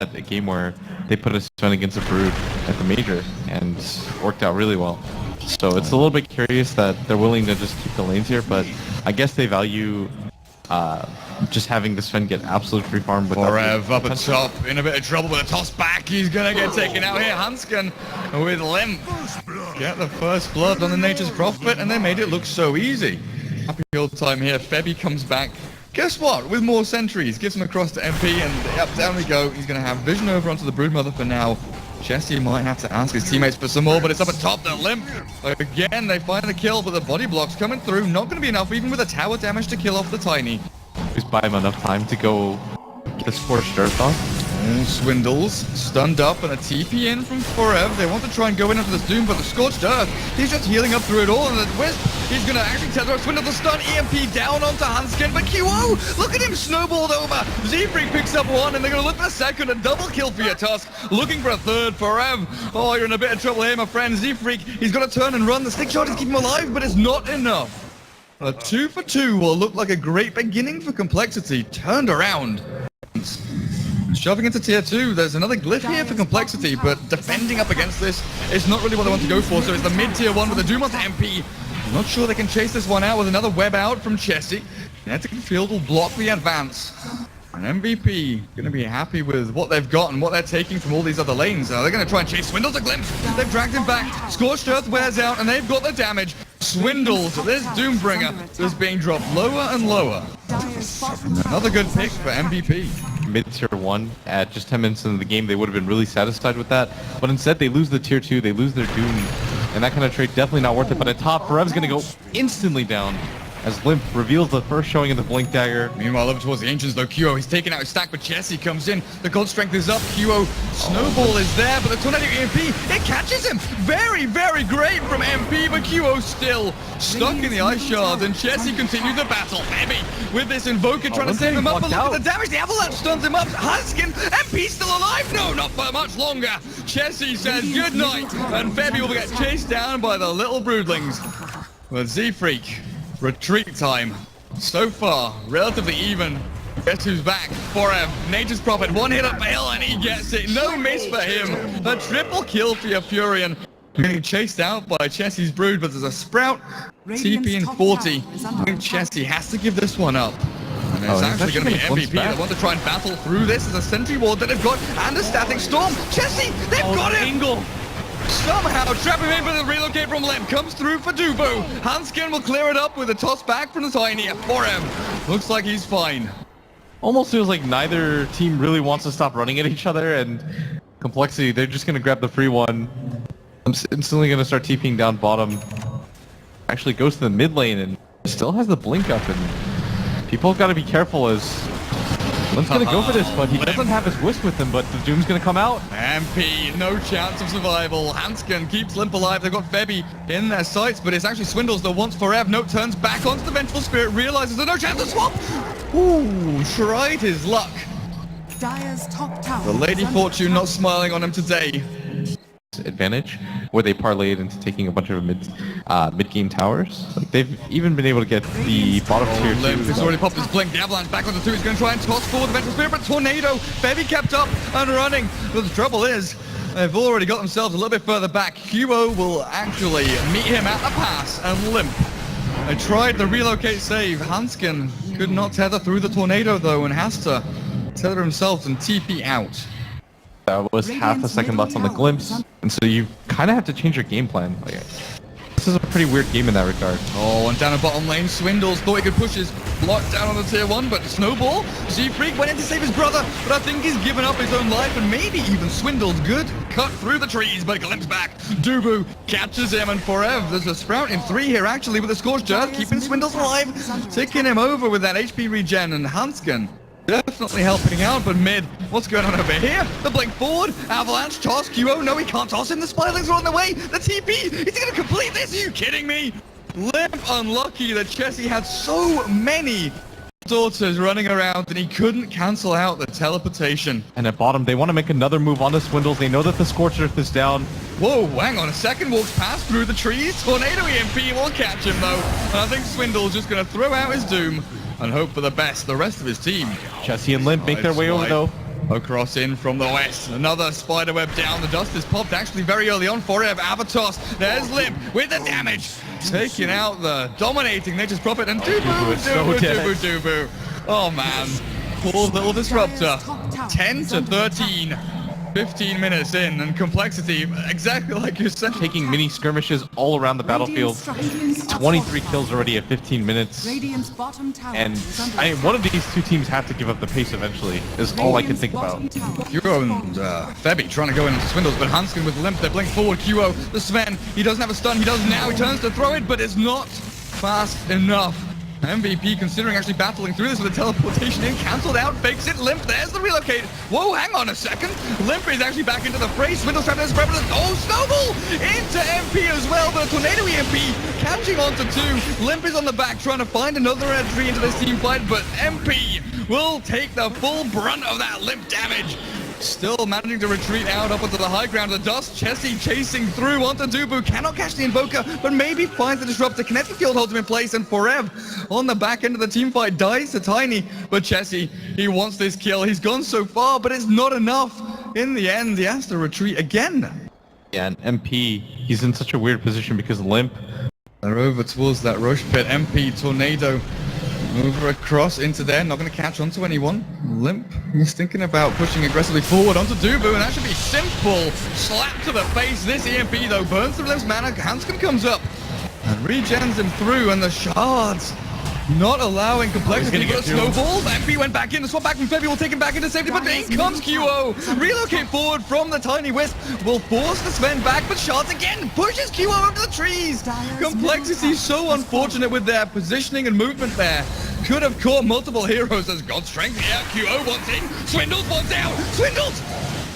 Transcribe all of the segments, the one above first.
a game where they put a Sven against a Brood at the major and worked out really well. So it's a little bit curious that they're willing to just keep the lanes here, but I guess they value just having the Sven get absolute free farm without Forev up at top, in a bit of trouble with a toss back. He's gonna get taken out here. Hansken with Limp. Get the first blood on the Nature's Prophet, and they made it look so easy. Happy old time here. Febby comes back. Guess what? With more sentries, gives him across to MP, and up down we go. He's gonna have vision over onto the Broodmother for now. Jesse might have to ask his teammates for some more, but it's up at top. They're Limp. Again, they find the kill, but the body blocks coming through. Not gonna be enough, even with the tower damage to kill off the Tiny. Just buy him enough time to go get the Scorched Earth off. Swindles, stunned up, and a TP in from Forev. They want to try and go in after this Doom, but the Scorched Earth, he's just healing up through it all, and the Wisp, he's going to actually tether up Swindle the stun, EMP down onto Hansken, but QO, look at him snowballed over. Z-Freak picks up one, and they're going to look for a second, a double kill for your Tusk, looking for a third. Forev, oh, you're in a bit of trouble here, my friend. Z-Freak, he's got to turn and run. The stick shot is keeping him alive, but it's not enough. A 2 for 2 will look like a great beginning for Complexity. Turned around. Shoving into tier 2, there's another glyph here for Complexity, but defending up against this is not really what they want to go for, so it's the mid-tier 1 with the Doom onto MP. I'm not sure they can chase this one out with another web out from Chessie. Kinetic Field will block the advance. And MVP going to be happy with what they've got and what they're taking from all these other lanes. They're going to try and chase Swindles a glimpse. They've dragged him back. Scorched Earth wears out, and they've got the damage. Swindles, this Doombringer is being dropped lower and lower. Another good pick for MVP. Mid-tier 1 at just 10 minutes into the game, they would have been really satisfied with that. But instead, they lose the tier 2, they lose their Doom, and that kind of trade definitely not worth it. But at top, Forev's going to go instantly down as Limp reveals the first showing of the Blink Dagger. Meanwhile, over towards the Ancients, though, QO, he's taken out his stack, but Chessie comes in. The gold strength is up. QO, Snowball is there, but the Tornado EMP, it catches him. Very, very great from MP, but QO still stuck in the Ice Shards, and Chessie continues the battle. Heavy with this Invoker trying to save him up, but look at the damage. The Avalanche stuns him up. Hansken, MP's still alive. No, not for much longer. Chessie says good night, and Febby will get chased down by the little Broodlings. With Z-Freak. Retreat time. So far, relatively even. Guess who's back? Forev, Nature's Prophet, one hit up the hill and he gets it. No miss for him. A triple kill for your Furion. Getting chased out by Chessie's Brood, but there's a Sprout. TP in 40. I think Chessie has to give this one up. And it's actually going to be MVP. They want to try and battle through this as a sentry ward that they've got and a static storm. Chessie, they've got him! Angle. Somehow trap him in, but the relocate from Limp comes through for Dubu. Hansken will clear it up with a toss back from the Tiny for him. Looks like he's fine. Almost feels like neither team really wants to stop running at each other, and Complexity, they're just going to grab the free one. I'm instantly going to start TPing down bottom. Actually goes to the mid lane and still has the blink up, and people have got to be careful as Limp's gonna go for this, but he doesn't have his Wisp with him, but the Doom's gonna come out. MP, no chance of survival. Hansken keeps Limp alive. They've got Febby in their sights, but it's actually Swindles that wants Forev. No, turns back onto the Vengeful Spirit, realizes there's no chance to swap. Ooh, tried his luck. The Lady Fortune not smiling on him today. Advantage where they parlayed into taking a bunch of mid-game towers. Like they've even been able to get the bottom tier 2. Limp has already popped his blink. The Avalanche back onto 2. He's going to try and toss forward the Vengeful Spirit, but Tornado. Febby kept up and running. But the trouble is, they've already got themselves a little bit further back. QO will actually meet him at the pass, and Limp. They tried the relocate save. Hansken could not tether through the Tornado though, and has to tether himself and TP out. That was half a second left on the glimpse, and so you kind of have to change your game plan. Like, this is a pretty weird game in that regard. Oh, and down in bottom lane, Swindles thought he could push his block down on the tier 1, but Snowball, Z-Freak went in to save his brother, but I think he's given up his own life, and maybe even Swindles good. Cut through the trees, but Glimpse back. Dubu catches him, and Forev, there's a Sprout in 3 here actually with a Scorched Earth, keeping Swindles alive, ticking him over with that HP regen, and Hansken definitely helping out, but mid, what's going on over here? The blink forward, Avalanche, toss, QO, no he can't toss him, the Spirelings are on the way, the TP, is he going to complete this? Are you kidding me? Limp unlucky that Chessie had so many daughters running around and he couldn't cancel out the teleportation. And at bottom, they want to make another move on the Swindles. They know that the Scorched Earth is down. Whoa, hang on a second, walks past through the trees, Tornado EMP will catch him though, and I think Swindle's just going to throw out his Doom and hope for the best. The rest of his team. Chessie and Limp make their way over though. across in from the west. Another spiderweb down. The dust is popped actually very early on for it. Avatos. There's Limp with the damage. Taking out the dominating Nature's Prophet. And Dubu. Oh, man. Poor little disruptor. 10 to 13. 15 minutes in, and Complexity, exactly like you said, taking mini skirmishes all around the battlefield. 23 kills already at 15 minutes. And one of these two teams have to give up the pace eventually, is all I can think about. QO and Febby trying to go into Swindles, but Hanskin with Limp, they blink forward. QO, the Sven, he doesn't have a stun, he does now, he turns to throw it, but it's not fast enough. MVP considering actually battling through this with a teleportation in, cancelled out, fakes it, Limp, there's the relocate. Whoa, hang on a second. Limp is actually back into the fray. Swindle's trapped in his prevalence. Oh, Snowball into MP as well, but a Tornado EMP catching onto two. Limp is on the back trying to find another entry into this team fight, but MP will take the full brunt of that Limp damage. Still managing to retreat out up onto the high ground of the dust. Chessie chasing through onto Dubu. Cannot catch the Invoker, but maybe finds the Disruptor. Kinetic Field holds him in place, and Forev on the back end of the team fight dies to Tiny. But Chessie, he wants this kill. He's gone so far, but it's not enough. In the end, he has to retreat again. Yeah, and MP, he's in such a weird position because Limp. They're over towards that Roche pit. MP, Tornado. Over across into there, not going to catch onto anyone. Limp, he's thinking about pushing aggressively forward onto Dubu, and that should be simple. Slap to the face. This EMP, though, burns through Limp's mana. Hanskin comes up and regens him through, and the shards not allowing Complexity to get snowballs. MP went back in, the swap back from Febby will take him back into safety, but in comes QO. Relocate forward from the Tiny Wisp will force the Sven back, but shards again pushes QO over the trees. Complexity so unfortunate with their positioning and movement there. Could have caught multiple heroes as God Strength. Yeah, QO wants in. Swindles wants out. Swindles!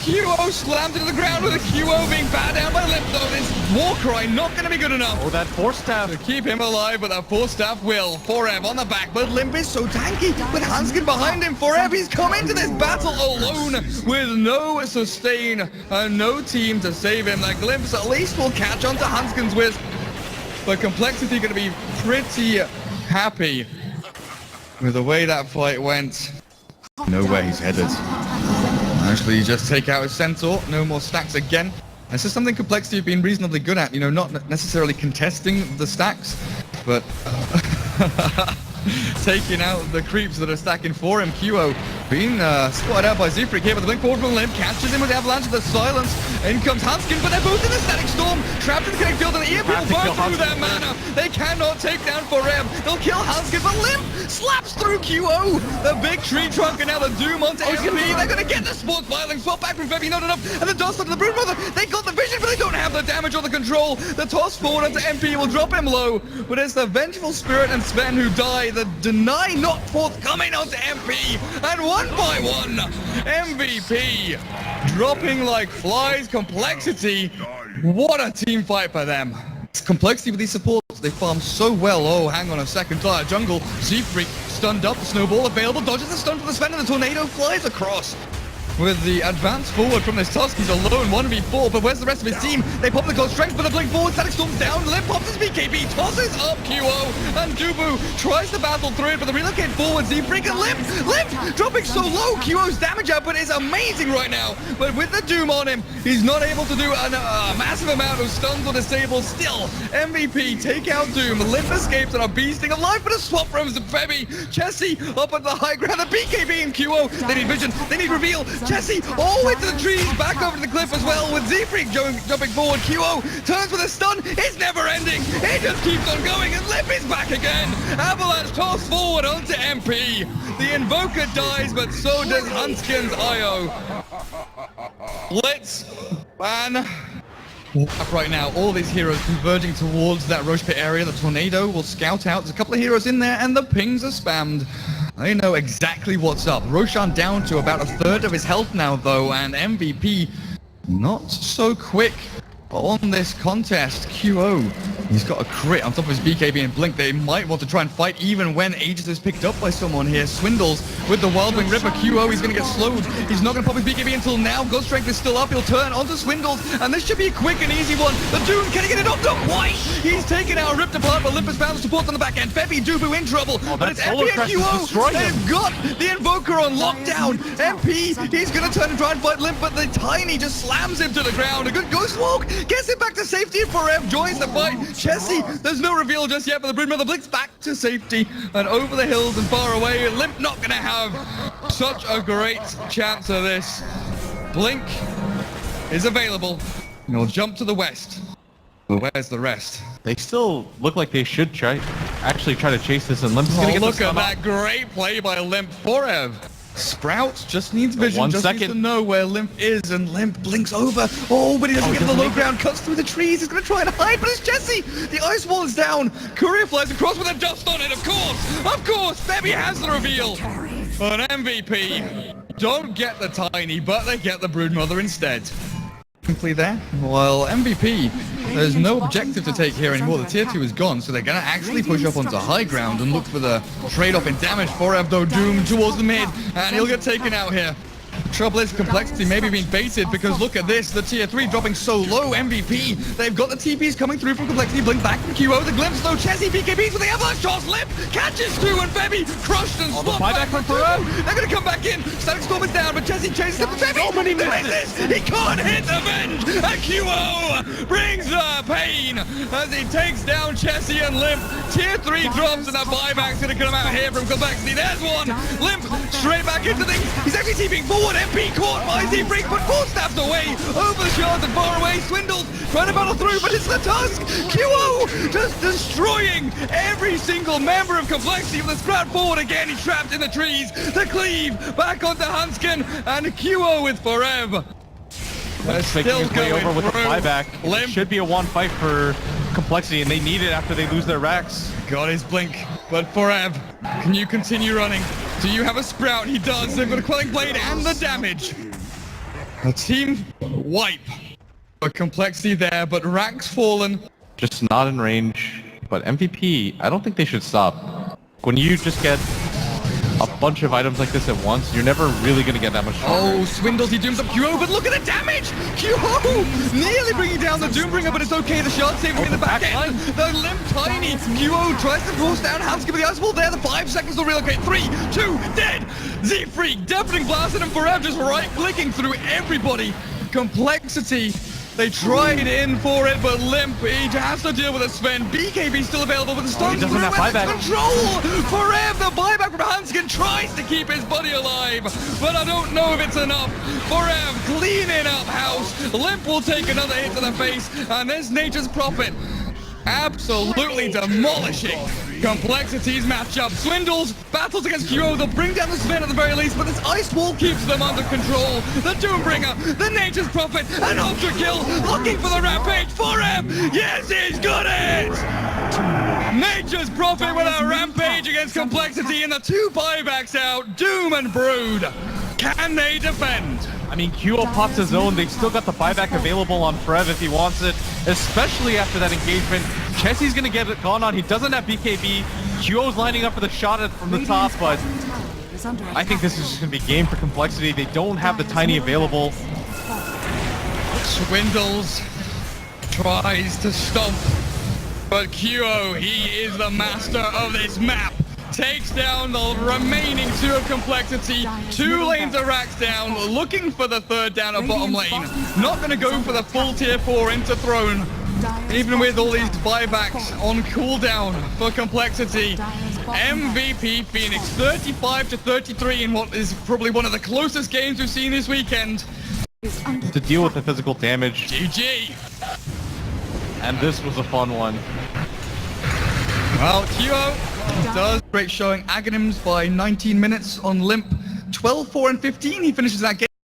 QO slammed into the ground with a QO being batted down by Limp, though. This Warcry not going to be good enough. Oh, that Force Staff. To keep him alive, but that Force Staff will. Forev on the back, but Limp is so tanky. With Hanskin behind him, Forev, he's come into this battle alone with no sustain and no team to save him. That Glimpse at least will catch onto Hanskin's Wisp. But Complexity going to be pretty happy with the way that fight went. Know where he's headed. Actually, just take out his Centaur. No more stacks again. This is something Complexity have been reasonably good at. You know, not necessarily contesting the stacks, but taking out the creeps that are stacking for him. QO being spotted out by Zefric here, but the blink forward from Limp catches him with the Avalanche of the Silence. In comes Hanskin, but they're both in the Static Storm, trapped in the Kinetic Field, and the EMP will burn through their mana. They cannot take down Forev. They'll kill Hanskin, but Limp slaps through QO. The big tree trunk, and now the Doom onto MP. They're going to get the Sports Filing. Swap back from Febby, not enough. And the Dust onto the Broodmother. They got the vision, but they don't have the damage or the control. The toss forward onto MP will drop him low, but it's the Vengeful Spirit and Sven who die. The deny not forthcoming onto MP, and one by one, MVP dropping like flies. Complexity, what a team fight for them. Complexity with these supports, they farm so well. Oh, hang on a second, Dire Jungle, Zefreak stunned up, the snowball available, dodges the stun for the Sven, and the Tornado flies across. With the advance forward from this Tusk, he's alone 1v4, but where's the rest of his team? They pop the Cold Strength, but the blink forward, Static Storm's down, Limp pops his BKB, tosses up QO, and Dubu tries to battle through it, but the relocate forward, Zefreak and Limp dropping so low. QO's damage output is amazing right now, but with the Doom on him, he's not able to do a massive amount of stuns or disables. Still, MVP take out Doom, Limp escapes and are beasting alive, but a swap from Febby. Chessie up at the high ground, the BKB and QO, they need vision, they need reveal. Chessie all the way to the trees, back over to the cliff as well, with Zefreak jumping forward. QO turns with a stun, it's never ending, it just keeps on going, and Limp is back again. Avalanche toss forward onto MP. The Invoker dies, but so does Hanskin's IO. Let's ban right now. All these heroes converging towards that Roche Pit area. The Tornado will scout out. There's a couple of heroes in there, and the pings are spammed. They know exactly what's up. Roshan down to about a third of his health now, though, and MVP not so quick on this contest. QO, he's got a crit on top of his BKB and Blink. They might want to try and fight even when Aegis is picked up by someone here. Swindles with the Wildwing Ripper. QO, he's going to get slowed. He's not going to pop his BKB until now. God Strength is still up. He'll turn onto Swindles, and this should be a quick and easy one. The Doom, can he get it off? Not quite. He's taken out, ripped apart, but Olympus found the support on the back end. Febby, Dubu in trouble. Oh, but it's Epi and QO. They've got the Invoker Joker on lockdown. MP, he's going to turn and try and fight Limp, but the Tiny just slams him to the ground. A good Ghost Walk gets him back to safety. Forev joins the fight. Chessie, there's no reveal just yet, but the Broodmother blinks back to safety and over the hills and far away. Limp not going to have such a great chance of this. Blink is available. And he'll jump to the west. Where's the rest? They still look like they should actually try to chase this, and Limp's gonna get look at that great play by Limp. Forev. Sprout just needs vision, needs to know where Limp is, and Limp blinks over. Oh, but he doesn't get to the low ground, cuts through the trees. He's going to try and hide, but it's Chessie. The ice wall is down. Courier flies across with a dust on it, of course. Of course, Febby has the reveal. An MVP. Don't get the Tiny, but they get the Broodmother instead. Simply there. While MVP, there's no objective to take here anymore. The tier 2 is gone, so they're going to actually push up onto high ground and look for the trade-off in damage. Forev, though, Doom towards the mid, and he'll get taken out here. Trouble is, Complexity maybe being baited, because look at this, the tier 3 dropping so low. MVP, they've got the TPs coming through from Complexity, blink back from QO, the glimpse though, Chessie BKBs with the avalanche toss, Limp catches 2, and Febby crushed and swapped back from Forev. They're going to come back in, Static Storm is down, but Chessie chases him, Febby, so many misses, he can't hit the venge, and QO brings the pain as he takes down Chessie and Limp. Tier 3 drops, and a buyback's going to come out here from Complexity. There's one, Limp straight back into things, he's actually TPing forward. MP caught by Z-Freak, but 4 snapped away over the shards and far away. Swindled, trying to battle through, but it's the Tusk. QO just destroying every single member of Complexity with the Sprout forward again. He's trapped in the trees. The Cleave back onto Hanskin, and QO with Forev. They're still going over with the buyback. It should be a 1-5 for Complexity, and they need it after they lose their racks. Got his blink, but Forev, can you continue running? Do you have a Sprout? He does. They've got a Quelling Blade and the damage. A team wipe. But Complexity there, but racks fallen. Just not in range. But MVP, I don't think they should stop. When you just get a bunch of items like this at once, you're never really going to get that much stronger. Oh, Swindles, he dooms up QO, but look at the damage! QO nearly bringing down the Doombringer, but it's okay. The shard saving in the back end. The Limp Tiny. QO tries to force down Hanskin with the ice wall there. The 5 seconds will relocate. 3, 2, dead! Z-Freak, deafening blasted, and Forev just right-clicking through everybody. Complexity. They tried in for it, but Limp, he has to deal with a Sven. BKB still available with the stuns. He doesn't have buyback. Control! Forev, the buyback from Hanskin tries to keep his buddy alive, but I don't know if it's enough. Forev, cleaning up house. Limp will take another hit to the face, and there's Nature's Prophet. Absolutely demolishing Complexity's matchup. Swindles, battles against QO, they'll bring down the Sven at the very least, but this ice wall keeps them under control. The Doombringer, the Nature's Prophet, an Ultra Kill, looking for the Rampage. Forev, yes, he's got it! Nature's Prophet with a Rampage against Complexity, and the 2 buybacks out, Doom and Brood. Can they defend? I mean, QO pops his own. They've still got the buyback available on Forev if he wants it, especially after that engagement. Chessie's going to get it gone on. He doesn't have BKB. QO's lining up for the shot from the top, but I think this is just going to be game for Complexity. They don't have the Tiny available. Swindles tries to stomp, but QO, he is the master of this map. Takes down the remaining 2 of Complexity. 2 lanes of racks down, looking for the 3rd down at bottom lane. Not going to go for the full tier 4 into Throne. Even with all these buybacks on cooldown for Complexity. MVP Phoenix 35-33 in what is probably one of the closest games we've seen this weekend. To deal with the physical damage. GG. And this was a fun one. Well, QO does great showing. Aghanims by 19 minutes on Limp. 12-4 and 15. He finishes that game.